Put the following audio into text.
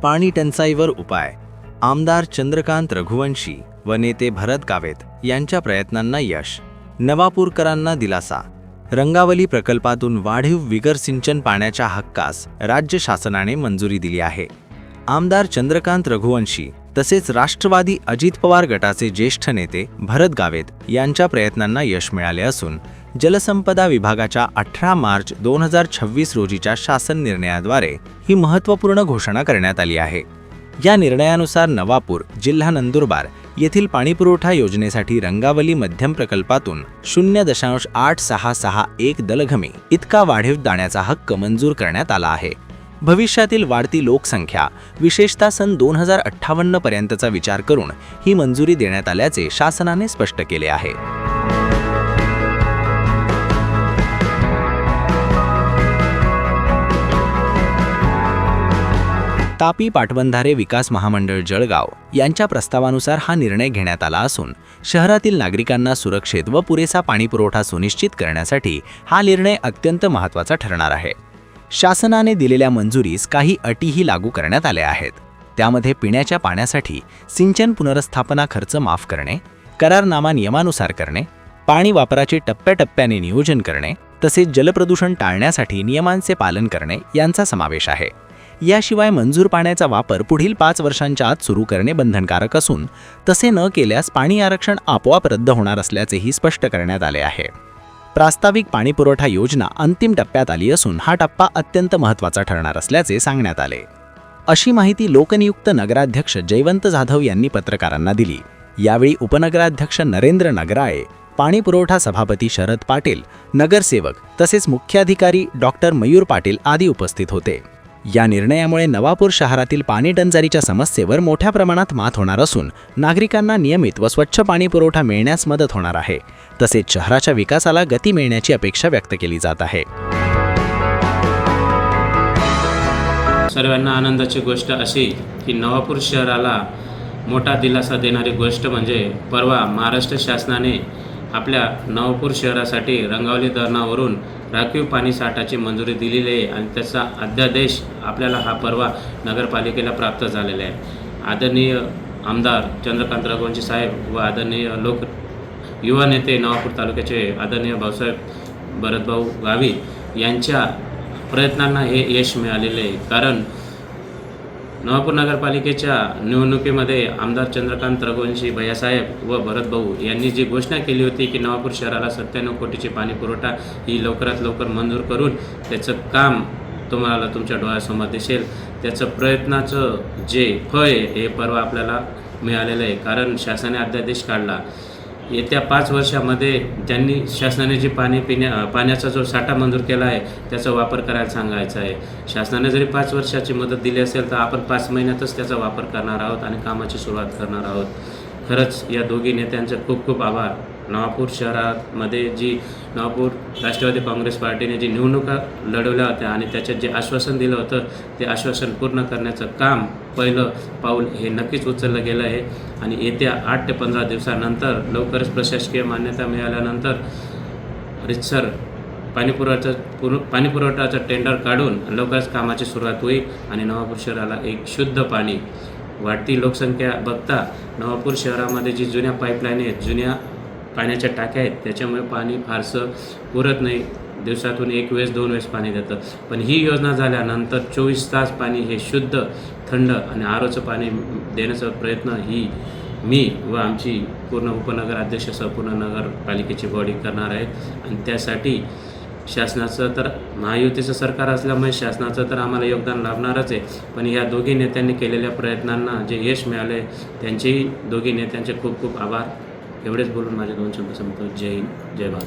पाणी टंचाईवर उपाय. आमदार चंद्रकांत रघुवंशी व नेते भरत गावित यांच्या प्रयत्नांना यश. नवापूरकरांना दिलासा. रंगावली प्रकल्पातून वाढीव विगर सिंचन पाण्याच्या हक्कास राज्य शासनाने मंजुरी दिली आहे. आमदार चंद्रकांत रघुवंशी तसेच राष्ट्रवादी अजित पवार गटाचे ज्येष्ठ नेते भरत गावित यांच्या प्रयत्नांना यश मिळाले असून जलसंपदा विभागाच्या 18 मार्च 2026 रोजीच्या शासन निर्णयाद्वारे ही महत्त्वपूर्ण घोषणा करण्यात आली आहे. या निर्णयानुसार नवापूर, जिल्हा नंदुरबार येथील पाणीपुरवठा योजनेसाठी रंगावली मध्यम प्रकल्पातून 0.8661 दलघमी इतका वाढीव दाण्याचा हक्क मंजूर करण्यात आला आहे. भविष्यातील वाढती लोकसंख्या, विशेषतः सन 2058 पर्यंतचा विचार करून ही मंजुरी देण्यात आल्याचे शासनाने स्पष्ट केले आहे. तापी पाटबंधारे विकास महामंडळ जळगाव यांच्या प्रस्तावानुसार हा निर्णय घेण्यात आला असून शहरातील नागरिकांना सुरक्षित व पुरेसा पाणीपुरवठा सुनिश्चित करण्यासाठी हा निर्णय अत्यंत महत्त्वाचा ठरणार आहे. शासनाने दिलेल्या मंजुरीस काही अटीही लागू करण्यात आल्या आहेत. त्यामध्ये पिण्याच्या पाण्यासाठी सिंचन पुनर्स्थापना खर्च माफ करणे, करारनामा नियमानुसार करणे, पाणी वापराचे टप्प्याटप्प्याने नियोजन करणे तसेच जलप्रदूषण टाळण्यासाठी नियमांचे पालन करणे यांचा समावेश आहे. याशिवाय मंजूर पाण्याचा वापर पुढील 5 वर्षांच्या आत सुरू करणे बंधनकारक असून तसे न केल्यास पाणी आरक्षण आपोआप रद्द होणार असल्याचेही स्पष्ट करण्यात आले आहे. प्रास्ताविक पाणीपुरवठा योजना अंतिम टप्प्यात आली असून हा टप्पा अत्यंत महत्त्वाचा ठरणार असल्याचे सांगण्यात आले. अशी माहिती लोकनियुक्त नगराध्यक्ष जयवंत जाधव यांनी पत्रकारांना दिली. यावेळी उपनगराध्यक्ष नरेंद्र नगराळे, पाणीपुरवठा सभापती शरद पाटील, नगरसेवक तसेच मुख्याधिकारी डॉक्टर मयूर पाटील आदी उपस्थित होते. या निर्णयामुळे नवापूर शहरातील पाणी टंचाईच्या समस्येवर मोठ्या प्रमाणात मात होणार असून नागरिकांना नियमित व स्वच्छ पाणी पुरवठा मिळण्यास मदत होणार आहे. तसेच शहराच्या विकासाला गती मिळण्याची अपेक्षा व्यक्त केली जात आहे. सर्वांना आनंदाची गोष्ट अशी की नवापूर शहराला मोठा दिलासा देणारी गोष्ट म्हणजे परवा महाराष्ट्र शासनाने आपल्या नवापूर शहरासाठी रंगावली धरणावरून राखीव पाणी साठाची मंजुरी दिलेली आहे आणि त्याचा अध्यादेश आपल्याला हा परवा नगरपालिकेला प्राप्त झालेला आहे. आदरणीय आमदार चंद्रकांत रघुवंशी साहेब व आदरणीय युवा नेते नवापूर तालुक्याचे आदरणीय भाऊसाहेब भरतभाऊ गावित यांच्या प्रयत्नांना हे यश मिळालेले आहे. कारण नवापूर नगरपालिकेच्या निवडणुकीमध्ये आमदार चंद्रकांत रघुवंशी भैयासाहेब व भरतभाऊ यांनी जी घोषणा केली होती की नवापूर शहराला 97 कोटीची पाणी पुरवठा ही लवकरात लवकर मंजूर करून त्याचं काम तुम्हाला तुमच्या डोळ्यासमोर दिसेल. त्याचं प्रयत्नाचं जे फळ आहे हे परवा आपल्याला मिळालेलं आहे. कारण शासनाने अध्यादेश काढला. येत्या 5 वर्षामध्ये ज्यांनी शासनाने जी पाण्याचा जो साठा मंजूर केला आहे त्याचा वापर करायला सांगायचा आहे. शासनाने जरी 5 वर्षाची मदत दिली असेल तर आपण 5 महिन्यातच त्याचा वापर करणार आहोत आणि कामाची सुरुवात करणार आहोत. खरंच या दोघी नेत्यांचे खूप खूप आभार. नवापूर शहरामध्ये जी नवापूर राष्ट्रवादी काँग्रेस पार्टीने जी निवडणुका लढवल्या होत्या आणि त्याच्यात जे आश्वासन दिलं होतं ते आश्वासन पूर्ण करण्याचं काम पहिलं पाऊल हे नक्कीच उचललं गेलं आहे. आणि येत्या 8 ते 15 दिवसानंतर लवकरच प्रशासकीय मान्यता मिळाल्यानंतर रितसर पाणीपुरवठ्याचं टेंडर काढून लवकरच कामाची सुरुवात होईल आणि नवापूर शहराला एक शुद्ध पाणी. वाढती लोकसंख्या बघता नवापूर शहरामध्ये जी जुन्या पाईपलाईन आहेत, जुन्या पाण्याच्या टाक्या आहेत त्याच्यामुळे पाणी फारसं पुरत नाही. दिवसातून 1 वेळेस 2 वेळेस पाणी देतं. पण ही योजना झाल्यानंतर 24 तास पाणी हे शुद्ध, थंड आणि आरोचं पाणी देण्याचा प्रयत्न ही मी व आमची पूर्ण उपनगराध्यक्ष संपूर्ण नगरपालिकेची बॉडी करणार आहेत. आणि त्यासाठी शासनाचं तर महायुतीचं सरकार असल्यामुळे शासनाचं तर आम्हाला योगदान लाभणारच आहे. पण या दोघी नेत्यांनी केलेल्या प्रयत्नांना जे यश मिळाले त्यांचेही दोघी नेत्यांचे खूप खूप आभार. एवढेच बोलून माझे 2 शब्द संपतो. जय हिंद, जय भारत.